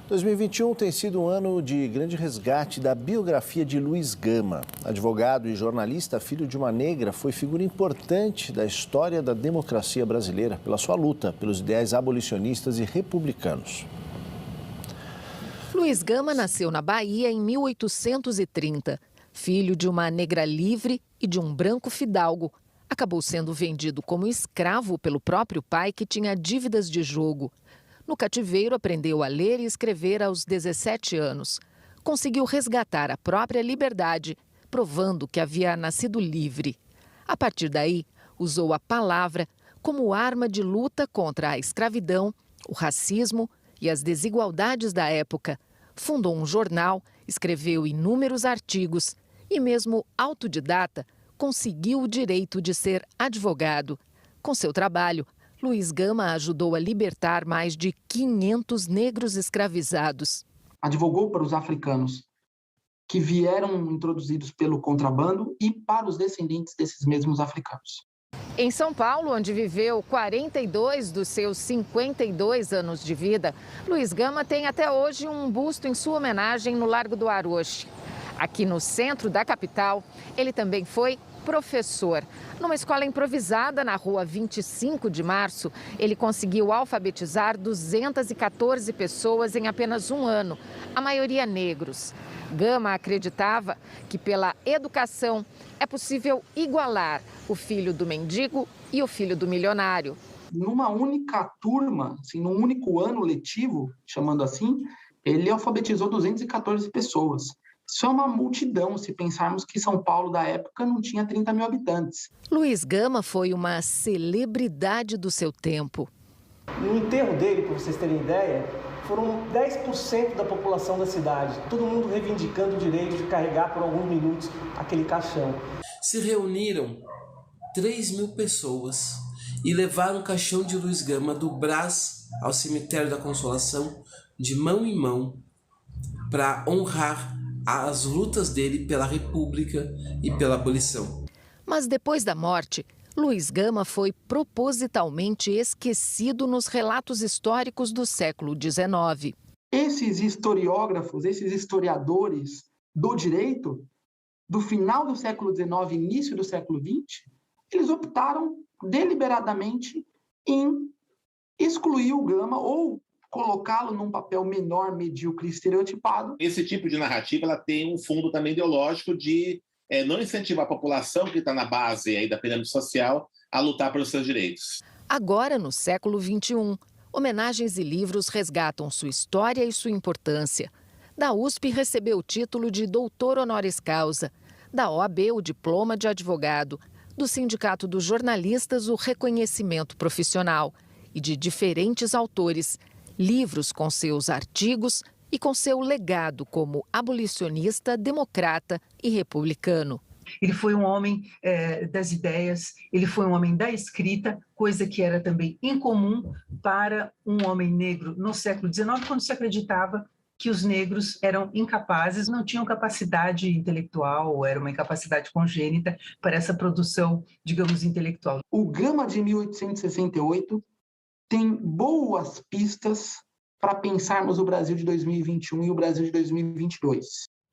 2021 tem sido um ano de grande resgate da biografia de Luiz Gama. Advogado e jornalista, filho de uma negra, foi figura importante da história da democracia brasileira pela sua luta pelos ideais abolicionistas e republicanos. Luiz Gama nasceu na Bahia em 1830. Filho de uma negra livre e de um branco fidalgo, acabou sendo vendido como escravo pelo próprio pai, que tinha dívidas de jogo. No cativeiro, aprendeu a ler e escrever aos 17 anos. Conseguiu resgatar a própria liberdade, provando que havia nascido livre. A partir daí, usou a palavra como arma de luta contra a escravidão, o racismo e as desigualdades da época. Fundou um jornal, escreveu inúmeros artigos e, mesmo autodidata, conseguiu o direito de ser advogado. Com seu trabalho, Luiz Gama ajudou a libertar mais de 500 negros escravizados. Advogou para os africanos que vieram introduzidos pelo contrabando e para os descendentes desses mesmos africanos. Em São Paulo, onde viveu 42 dos seus 52 anos de vida, Luiz Gama tem até hoje um busto em sua homenagem no Largo do Aroche. Aqui no centro da capital, ele também foi professor. Numa escola improvisada na rua 25 de março, ele conseguiu alfabetizar 214 pessoas em apenas um ano, a maioria negros. Gama acreditava que pela educação é possível igualar o filho do mendigo e o filho do milionário. Numa única turma, assim, num único ano letivo, chamando assim, ele alfabetizou 214 pessoas. Isso é uma multidão, se pensarmos que São Paulo da época não tinha 30 mil habitantes. Luiz Gama foi uma celebridade do seu tempo. No enterro dele, para vocês terem ideia, foram 10% da população da cidade. Todo mundo reivindicando o direito de carregar por alguns minutos aquele caixão. Se reuniram 3 mil pessoas e levaram o caixão de Luiz Gama do Brás ao cemitério da Consolação, de mão em mão, para honrar as lutas dele pela República e pela abolição. Mas depois da morte, Luiz Gama foi propositalmente esquecido nos relatos históricos do século XIX. Esses historiógrafos, esses historiadores do direito, do final do século XIX, início do século XX, eles optaram deliberadamente em excluir o Gama ou colocá-lo num papel menor, medíocre, estereotipado. Esse tipo de narrativa ela tem um fundo também ideológico de não incentivar a população que está na base aí da pirâmide social a lutar pelos seus direitos. Agora, no século XXI, homenagens e livros resgatam sua história e sua importância. Da USP recebeu o título de doutor honoris causa, da OAB o diploma de advogado, do Sindicato dos Jornalistas o reconhecimento profissional e de diferentes autores, livros com seus artigos e com seu legado como abolicionista, democrata e republicano. Ele foi um homem das ideias, ele foi um homem da escrita, coisa que era também incomum para um homem negro no século XIX, quando se acreditava que os negros eram incapazes, não tinham capacidade intelectual, era uma incapacidade congênita para essa produção, digamos, intelectual. O Gama de 1868 tem boas pistas para pensarmos o Brasil de 2021 e o Brasil de 2022.